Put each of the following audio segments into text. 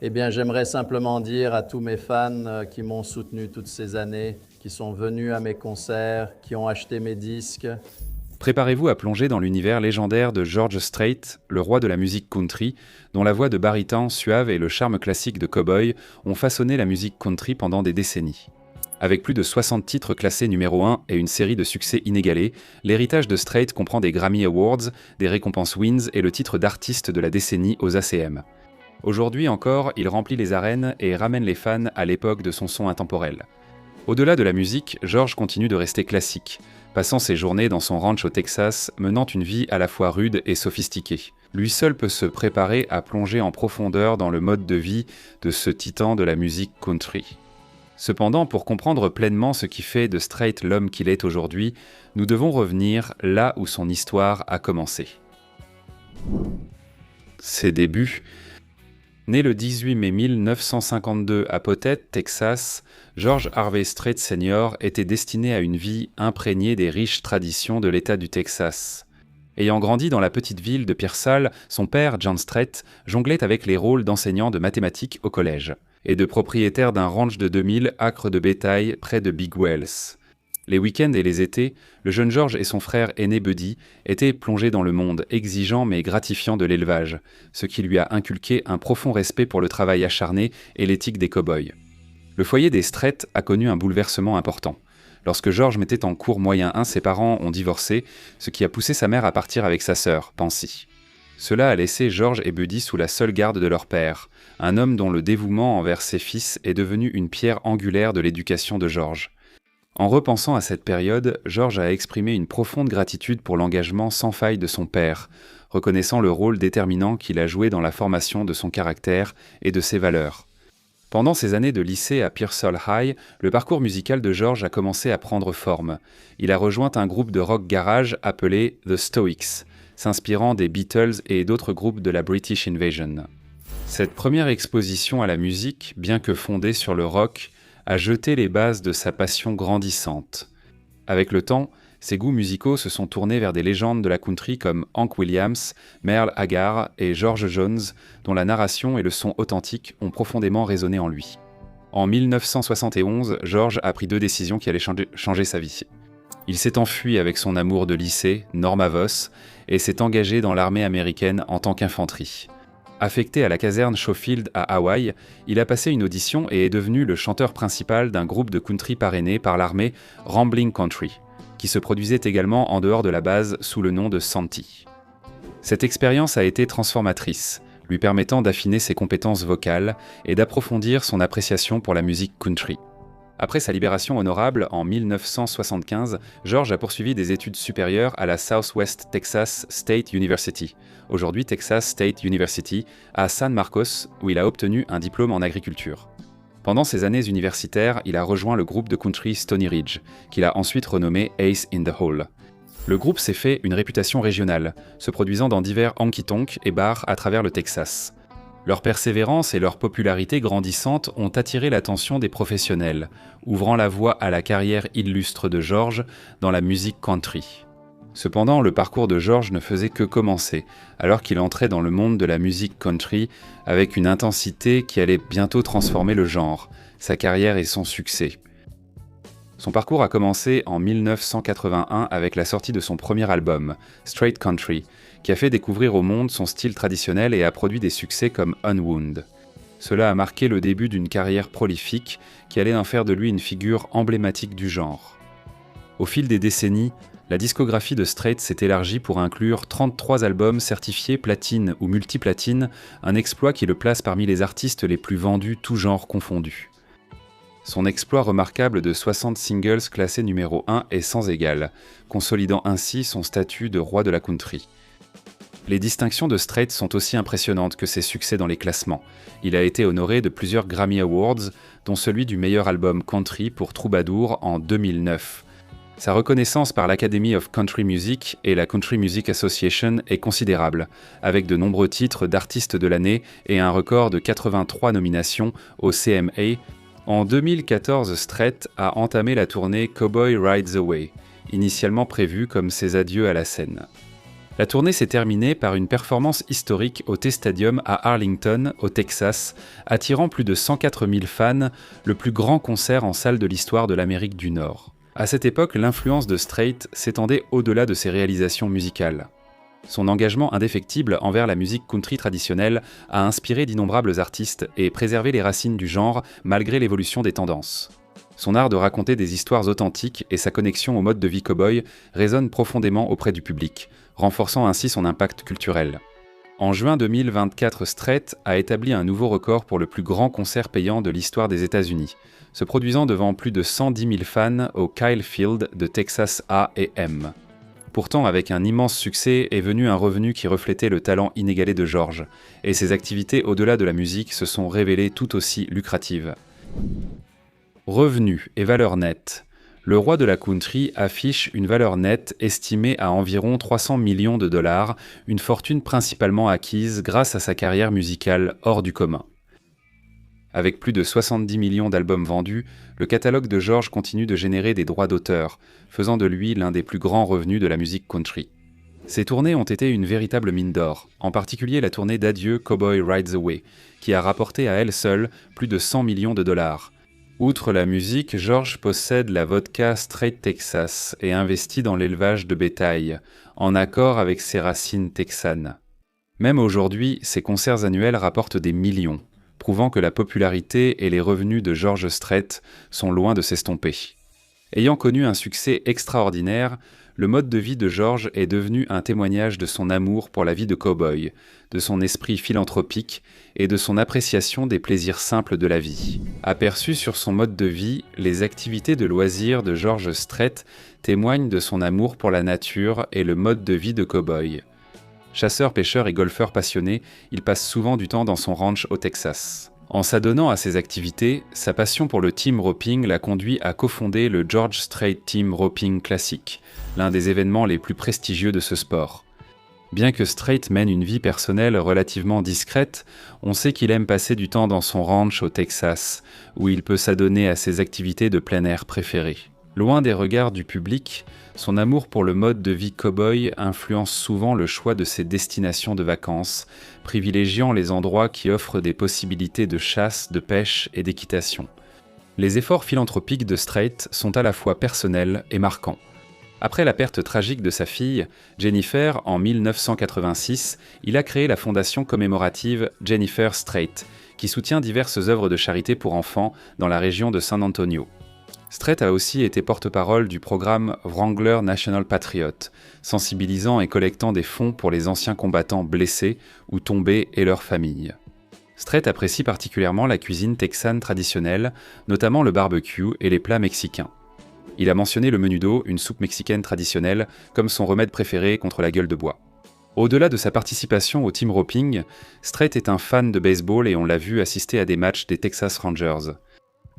Eh bien, j'aimerais simplement dire à tous mes fans qui m'ont soutenu toutes ces années, qui sont venus à mes concerts, qui ont acheté mes disques. Préparez-vous à plonger dans l'univers légendaire de George Strait, le roi de la musique country, dont la voix de baryton suave et le charme classique de cowboy ont façonné la musique country pendant des décennies. Avec plus de 60 titres classés numéro 1 et une série de succès inégalés, l'héritage de Strait comprend des Grammy Awards, des récompenses Wins et le titre d'artiste de la décennie aux ACM. Aujourd'hui encore, il remplit les arènes et ramène les fans à l'époque de son son intemporel. Au-delà de la musique, George continue de rester classique, passant ses journées dans son ranch au Texas, menant une vie à la fois rude et sophistiquée. Lui seul peut se préparer à plonger en profondeur dans le mode de vie de ce titan de la musique country. Cependant, pour comprendre pleinement ce qui fait de Strait l'homme qu'il est aujourd'hui, nous devons revenir là où son histoire a commencé. Ses débuts. Né le 18 mai 1952 à Potet, Texas, George Harvey Strait Sr. était destiné à une vie imprégnée des riches traditions de l'État du Texas. Ayant grandi dans la petite ville de Pearsall, son père, John Strait, jonglait avec les rôles d'enseignant de mathématiques au collège et de propriétaire d'un ranch de 2000 acres de bétail près de Big Wells. Les week-ends et les étés, le jeune George et son frère aîné Buddy étaient plongés dans le monde exigeant mais gratifiant de l'élevage, ce qui lui a inculqué un profond respect pour le travail acharné et l'éthique des cow-boys. Le foyer des Strait a connu un bouleversement important. Lorsque George mettait en cours moyen 1, ses parents ont divorcé, ce qui a poussé sa mère à partir avec sa sœur, Pansy. Cela a laissé George et Buddy sous la seule garde de leur père, un homme dont le dévouement envers ses fils est devenu une pierre angulaire de l'éducation de George. En repensant à cette période, George a exprimé une profonde gratitude pour l'engagement sans faille de son père, reconnaissant le rôle déterminant qu'il a joué dans la formation de son caractère et de ses valeurs. Pendant ses années de lycée à Pearsall High, le parcours musical de George a commencé à prendre forme. Il a rejoint un groupe de rock garage appelé The Stoics, s'inspirant des Beatles et d'autres groupes de la British Invasion. Cette première exposition à la musique, bien que fondée sur le rock, a jeté les bases de sa passion grandissante. Avec le temps, ses goûts musicaux se sont tournés vers des légendes de la country comme Hank Williams, Merle Haggard et George Jones, dont la narration et le son authentique ont profondément résonné en lui. En 1971, George a pris 2 décisions qui allaient changer sa vie. Il s'est enfui avec son amour de lycée, Norma Voss, et s'est engagé dans l'armée américaine en tant qu'infanterie. Affecté à la caserne Schofield à Hawaï, il a passé une audition et est devenu le chanteur principal d'un groupe de country parrainé par l'armée Ramblin' Country, qui se produisait également en dehors de la base sous le nom de Santee. Cette expérience a été transformatrice, lui permettant d'affiner ses compétences vocales et d'approfondir son appréciation pour la musique country. Après sa libération honorable en 1975, George a poursuivi des études supérieures à la Southwest Texas State University, aujourd'hui Texas State University, à San Marcos, où il a obtenu un diplôme en agriculture. Pendant ses années universitaires, il a rejoint le groupe de country Stony Ridge, qu'il a ensuite renommé Ace in the Hole. Le groupe s'est fait une réputation régionale, se produisant dans divers honky-tonks et bars à travers le Texas. Leur persévérance et leur popularité grandissante ont attiré l'attention des professionnels, ouvrant la voie à la carrière illustre de George dans la musique country. Cependant, le parcours de George ne faisait que commencer, alors qu'il entrait dans le monde de la musique country avec une intensité qui allait bientôt transformer le genre, sa carrière et son succès. Son parcours a commencé en 1981 avec la sortie de son premier album, Straight Country, qui a fait découvrir au monde son style traditionnel et a produit des succès comme Unwound. Cela a marqué le début d'une carrière prolifique qui allait en faire de lui une figure emblématique du genre. Au fil des décennies, la discographie de Strait s'est élargie pour inclure 33 albums certifiés platine ou multiplatine, un exploit qui le place parmi les artistes les plus vendus tous genres confondus. Son exploit remarquable de 60 singles classés numéro 1 est sans égal, consolidant ainsi son statut de roi de la country. Les distinctions de Strait sont aussi impressionnantes que ses succès dans les classements. Il a été honoré de plusieurs Grammy Awards, dont celui du meilleur album country pour Troubadour en 2009. Sa reconnaissance par l'Academy of Country Music et la Country Music Association est considérable, avec de nombreux titres d'artiste de l'année et un record de 83 nominations au CMA. En 2014, Strait a entamé la tournée Cowboy Rides Away, initialement prévue comme ses adieux à la scène. La tournée s'est terminée par une performance historique au T-Stadium à Arlington, au Texas, attirant plus de 104 000 fans, le plus grand concert en salle de l'histoire de l'Amérique du Nord. À cette époque, l'influence de Strait s'étendait au-delà de ses réalisations musicales. Son engagement indéfectible envers la musique country traditionnelle a inspiré d'innombrables artistes et préservé les racines du genre malgré l'évolution des tendances. Son art de raconter des histoires authentiques et sa connexion au mode de vie cow-boy résonnent profondément auprès du public, renforçant ainsi son impact culturel. En juin 2024, Strait a établi un nouveau record pour le plus grand concert payant de l'histoire des États-Unis, se produisant devant plus de 110 000 fans au Kyle Field de Texas A&M. Pourtant, avec un immense succès est venu un revenu qui reflétait le talent inégalé de George, et ses activités au-delà de la musique se sont révélées tout aussi lucratives. Revenus et valeur nette. Le roi de la country affiche une valeur nette estimée à environ 300 millions de dollars, une fortune principalement acquise grâce à sa carrière musicale hors du commun. Avec plus de 70 millions d'albums vendus, le catalogue de George continue de générer des droits d'auteur, faisant de lui l'un des plus grands revenus de la musique country. Ses tournées ont été une véritable mine d'or, en particulier la tournée d'adieu Cowboy Rides Away, qui a rapporté à elle seule plus de 100 millions de dollars. Outre la musique, George possède la vodka Strait Texas et investit dans l'élevage de bétail, en accord avec ses racines texanes. Même aujourd'hui, ses concerts annuels rapportent des millions, prouvant que la popularité et les revenus de George Strait sont loin de s'estomper. Ayant connu un succès extraordinaire, le mode de vie de George est devenu un témoignage de son amour pour la vie de cow-boy, de son esprit philanthropique et de son appréciation des plaisirs simples de la vie. Aperçues sur son mode de vie, les activités de loisirs de George Strait témoignent de son amour pour la nature et le mode de vie de cow-boy. Chasseur, pêcheur et golfeur passionné, il passe souvent du temps dans son ranch au Texas. En s'adonnant à ces activités, sa passion pour le team roping l'a conduit à cofonder le George Strait Team Roping Classic, l'un des événements les plus prestigieux de ce sport. Bien que Strait mène une vie personnelle relativement discrète, on sait qu'il aime passer du temps dans son ranch au Texas, où il peut s'adonner à ses activités de plein air préférées. Loin des regards du public, son amour pour le mode de vie cow-boy influence souvent le choix de ses destinations de vacances, privilégiant les endroits qui offrent des possibilités de chasse, de pêche et d'équitation. Les efforts philanthropiques de Strait sont à la fois personnels et marquants. Après la perte tragique de sa fille, Jennifer, en 1986, il a créé la fondation commémorative Jennifer Strait, qui soutient diverses œuvres de charité pour enfants dans la région de San Antonio. Strait a aussi été porte-parole du programme Wrangler National Patriot, sensibilisant et collectant des fonds pour les anciens combattants blessés ou tombés et leurs familles. Strait apprécie particulièrement la cuisine texane traditionnelle, notamment le barbecue et les plats mexicains. Il a mentionné le menudo, une soupe mexicaine traditionnelle, comme son remède préféré contre la gueule de bois. Au-delà de sa participation au team roping, Strait est un fan de baseball et on l'a vu assister à des matchs des Texas Rangers.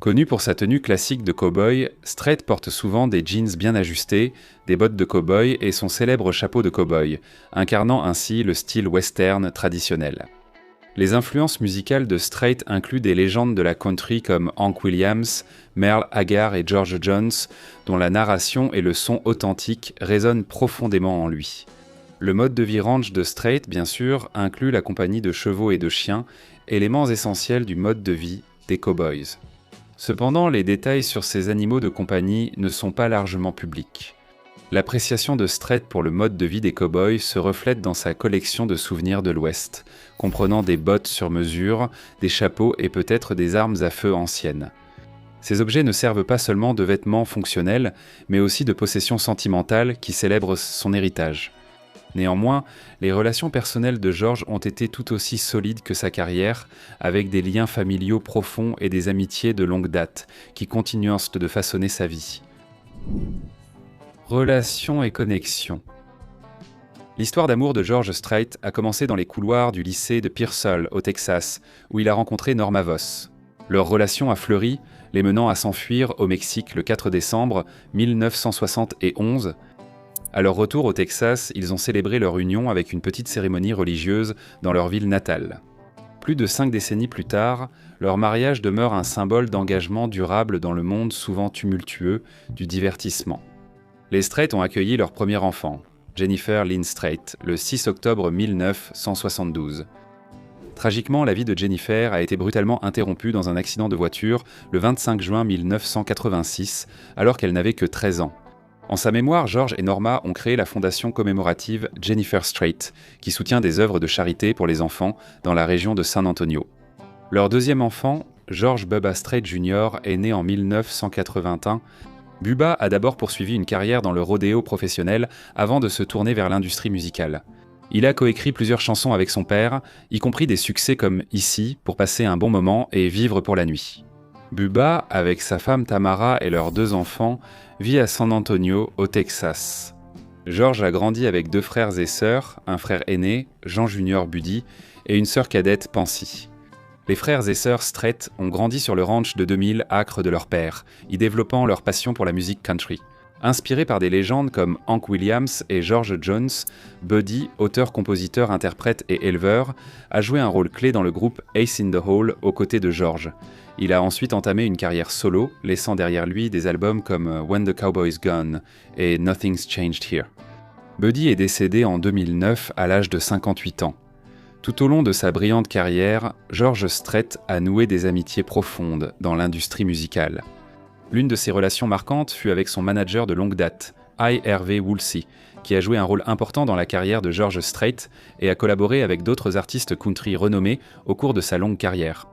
Connu pour sa tenue classique de cow-boy, Strait porte souvent des jeans bien ajustés, des bottes de cow-boy et son célèbre chapeau de cow-boy, incarnant ainsi le style western traditionnel. Les influences musicales de Strait incluent des légendes de la country comme Hank Williams, Merle Haggard et George Jones, dont la narration et le son authentique résonnent profondément en lui. Le mode de vie ranch de Strait, bien sûr, inclut la compagnie de chevaux et de chiens, éléments essentiels du mode de vie des cowboys. Cependant, les détails sur ces animaux de compagnie ne sont pas largement publics. L'appréciation de Strait pour le mode de vie des cow-boys se reflète dans sa collection de souvenirs de l'Ouest, comprenant des bottes sur mesure, des chapeaux et peut-être des armes à feu anciennes. Ces objets ne servent pas seulement de vêtements fonctionnels, mais aussi de possessions sentimentales qui célèbrent son héritage. Néanmoins, les relations personnelles de George ont été tout aussi solides que sa carrière, avec des liens familiaux profonds et des amitiés de longue date, qui continuent de façonner sa vie. Relations et connexions. L'histoire d'amour de George Strait a commencé dans les couloirs du lycée de Pearsall, au Texas, où il a rencontré Norma Voss. Leur relation a fleuri, les menant à s'enfuir au Mexique le 4 décembre 1971. À leur retour au Texas, ils ont célébré leur union avec une petite cérémonie religieuse dans leur ville natale. Plus de 5 décennies plus tard, leur mariage demeure un symbole d'engagement durable dans le monde souvent tumultueux du divertissement. Les Strait ont accueilli leur premier enfant, Jennifer Lynn Strait, le 6 octobre 1972. Tragiquement, la vie de Jennifer a été brutalement interrompue dans un accident de voiture le 25 juin 1986, alors qu'elle n'avait que 13 ans. En sa mémoire, George et Norma ont créé la fondation commémorative Jennifer Strait, qui soutient des œuvres de charité pour les enfants dans la région de San Antonio. Leur deuxième enfant, George Bubba Strait Jr., est né en 1981. Bubba a d'abord poursuivi une carrière dans le rodéo professionnel avant de se tourner vers l'industrie musicale. Il a coécrit plusieurs chansons avec son père, y compris des succès comme Ici, pour passer un bon moment et Vivre pour la nuit. Bubba, avec sa femme Tamara et leurs 2 enfants, vit à San Antonio, au Texas. George a grandi avec 2 frères et sœurs, un frère aîné, Jean Junior Buddy, et une sœur cadette, Pansy. Les frères et sœurs Strait ont grandi sur le ranch de 2000 acres de leur père, y développant leur passion pour la musique country. Inspiré par des légendes comme Hank Williams et George Jones, Buddy, auteur, compositeur, interprète et éleveur, a joué un rôle clé dans le groupe Ace in the Hole aux côtés de George. Il a ensuite entamé une carrière solo, laissant derrière lui des albums comme When the Cowboy's Gone et Nothing's Changed Here. Buddy est décédé en 2009 à l'âge de 58 ans. Tout au long de sa brillante carrière, George Strait a noué des amitiés profondes dans l'industrie musicale. L'une de ses relations marquantes fut avec son manager de longue date, I. Hervé Woolsey, qui a joué un rôle important dans la carrière de George Strait et a collaboré avec d'autres artistes country renommés au cours de sa longue carrière.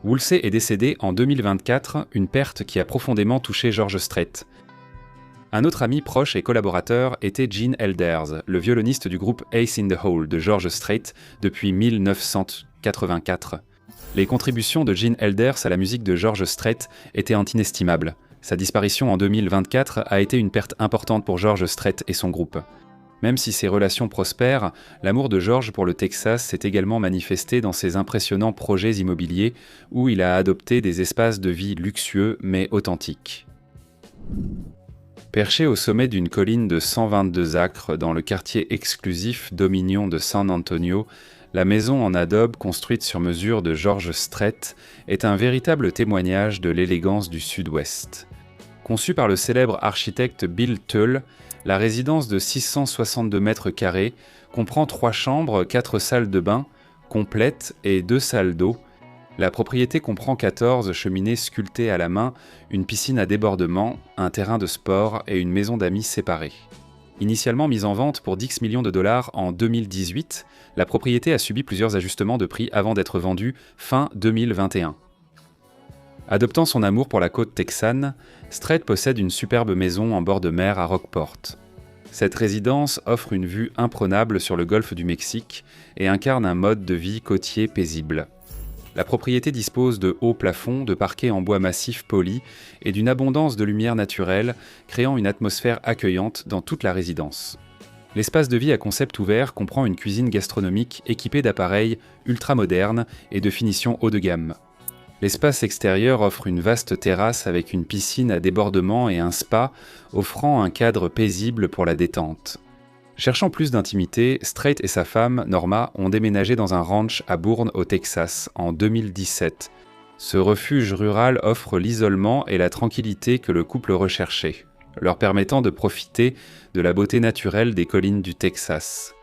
Woolsey est décédé en 2024, une perte qui a profondément touché George Strait. Un autre ami proche et collaborateur était Gene Elders, le violoniste du groupe Ace in the Hole de George Strait depuis 1984. Les contributions de Gene Elders à la musique de George Strait étaient inestimables. Sa disparition en 2024 a été une perte importante pour George Strait et son groupe. Même si ses relations prospèrent, l'amour de George pour le Texas s'est également manifesté dans ses impressionnants projets immobiliers où il a adopté des espaces de vie luxueux mais authentiques. Perché au sommet d'une colline de 122 acres dans le quartier exclusif Dominion de San Antonio, la maison en adobe construite sur mesure de George Strait est un véritable témoignage de l'élégance du Sud-Ouest. Conçue par le célèbre architecte Bill Tull, la résidence de 662 mètres carrés comprend 3 chambres, 4 salles de bain complètes et 2 salles d'eau. La propriété comprend 14 cheminées sculptées à la main, une piscine à débordement, un terrain de sport et une maison d'amis séparée. Initialement mise en vente pour 10 millions de dollars en 2018, la propriété a subi plusieurs ajustements de prix avant d'être vendue fin 2021. Adoptant son amour pour la côte texane, Strait possède une superbe maison en bord de mer à Rockport. Cette résidence offre une vue imprenable sur le golfe du Mexique et incarne un mode de vie côtier paisible. La propriété dispose de hauts plafonds, de parquets en bois massif poli et d'une abondance de lumière naturelle, créant une atmosphère accueillante dans toute la résidence. L'espace de vie à concept ouvert comprend une cuisine gastronomique équipée d'appareils ultramodernes et de finition haut de gamme. L'espace extérieur offre une vaste terrasse avec une piscine à débordement et un spa, offrant un cadre paisible pour la détente. Cherchant plus d'intimité, Strait et sa femme, Norma, ont déménagé dans un ranch à Bourne, au Texas, en 2017. Ce refuge rural offre l'isolement et la tranquillité que le couple recherchait, leur permettant de profiter de la beauté naturelle des collines du Texas.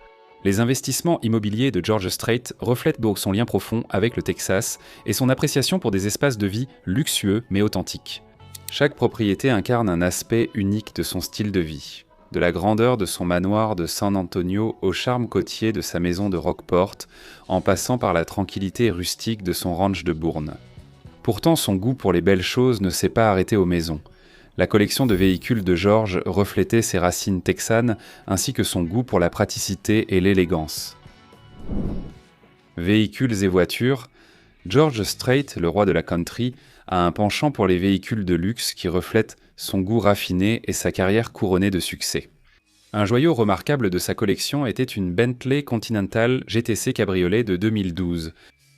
Les investissements immobiliers de George Strait reflètent donc son lien profond avec le Texas et son appréciation pour des espaces de vie luxueux mais authentiques. Chaque propriété incarne un aspect unique de son style de vie. De la grandeur de son manoir de San Antonio au charme côtier de sa maison de Rockport, en passant par la tranquillité rustique de son ranch de Bourne. Pourtant, son goût pour les belles choses ne s'est pas arrêté aux maisons. La collection de véhicules de George reflétait ses racines texanes ainsi que son goût pour la praticité et l'élégance. Véhicules et voitures, George Strait, le roi de la country, a un penchant pour les véhicules de luxe qui reflètent son goût raffiné et sa carrière couronnée de succès. Un joyau remarquable de sa collection était une Bentley Continental GTC Cabriolet de 2012.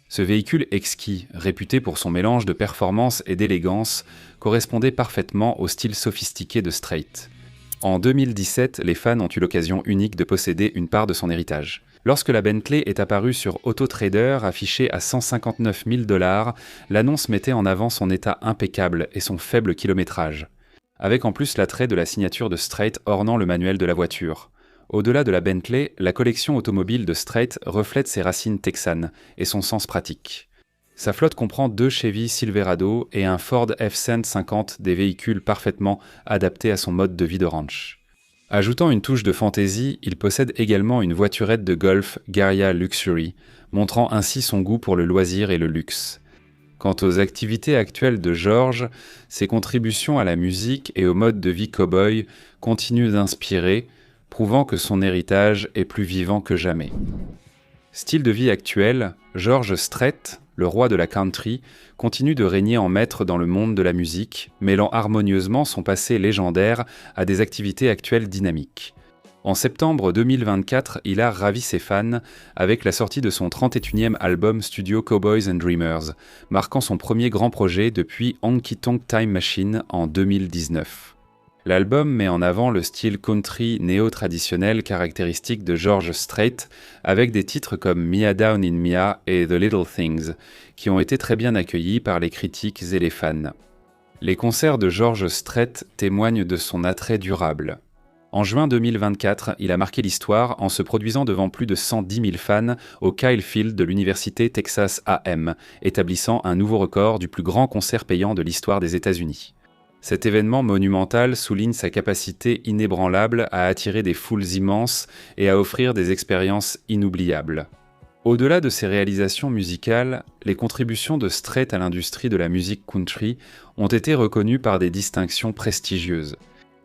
Ce véhicule exquis, réputé pour son mélange de performance et d'élégance, correspondait parfaitement au style sophistiqué de Strait. En 2017, les fans ont eu l'occasion unique de posséder une part de son héritage. Lorsque la Bentley est apparue sur AutoTrader, affichée à 159 000 $, l'annonce mettait en avant son état impeccable et son faible kilométrage, avec en plus l'attrait de la signature de Strait ornant le manuel de la voiture. Au-delà de la Bentley, la collection automobile de Strait reflète ses racines texanes et son sens pratique. Sa flotte comprend 2 Chevy Silverado et un Ford F-150, des véhicules parfaitement adaptés à son mode de vie de ranch. Ajoutant une touche de fantaisie, il possède également une voiturette de golf Garia Luxury, montrant ainsi son goût pour le loisir et le luxe. Quant aux activités actuelles de George, ses contributions à la musique et au mode de vie cow-boy continuent d'inspirer, prouvant que son héritage est plus vivant que jamais. Style de vie actuel, George Strait, le roi de la country, continue de régner en maître dans le monde de la musique, mêlant harmonieusement son passé légendaire à des activités actuelles dynamiques. En septembre 2024, il a ravi ses fans avec la sortie de son 31e album studio Cowboys and Dreamers, marquant son premier grand projet depuis Honky Tonk Time Machine en 2019. L'album met en avant le style country néo-traditionnel caractéristique de George Strait, avec des titres comme Mia Down in Mia et The Little Things, qui ont été très bien accueillis par les critiques et les fans. Les concerts de George Strait témoignent de son attrait durable. En juin 2024, il a marqué l'histoire en se produisant devant plus de 110 000 fans au Kyle Field de l'université Texas A&M, établissant un nouveau record du plus grand concert payant de l'histoire des États-Unis. Cet événement monumental souligne sa capacité inébranlable à attirer des foules immenses et à offrir des expériences inoubliables. Au-delà de ses réalisations musicales, les contributions de Strait à l'industrie de la musique country ont été reconnues par des distinctions prestigieuses.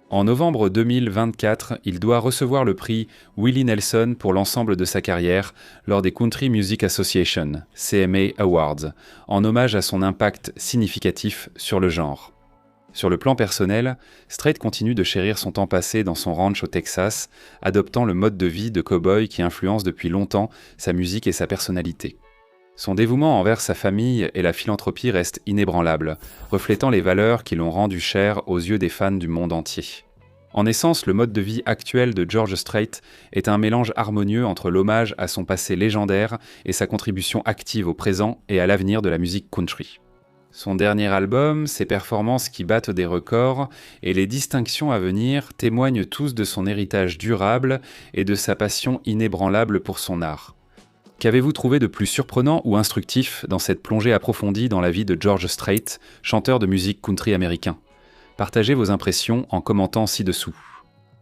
En novembre 2024, il doit recevoir le prix Willie Nelson pour l'ensemble de sa carrière lors des Country Music Association, CMA Awards, en hommage à son impact significatif sur le genre. Sur le plan personnel, Strait continue de chérir son temps passé dans son ranch au Texas, adoptant le mode de vie de cow-boy qui influence depuis longtemps sa musique et sa personnalité. Son dévouement envers sa famille et la philanthropie reste inébranlable, reflétant les valeurs qui l'ont rendu cher aux yeux des fans du monde entier. En essence, le mode de vie actuel de George Strait est un mélange harmonieux entre l'hommage à son passé légendaire et sa contribution active au présent et à l'avenir de la musique country. Son dernier album, ses performances qui battent des records et les distinctions à venir témoignent tous de son héritage durable et de sa passion inébranlable pour son art. Qu'avez-vous trouvé de plus surprenant ou instructif dans cette plongée approfondie dans la vie de George Strait, chanteur de musique country américain ? Partagez vos impressions en commentant ci-dessous.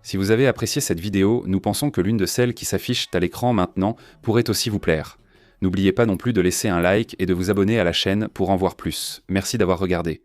Si vous avez apprécié cette vidéo, nous pensons que l'une de celles qui s'affichent à l'écran maintenant pourrait aussi vous plaire. N'oubliez pas non plus de laisser un like et de vous abonner à la chaîne pour en voir plus. Merci d'avoir regardé.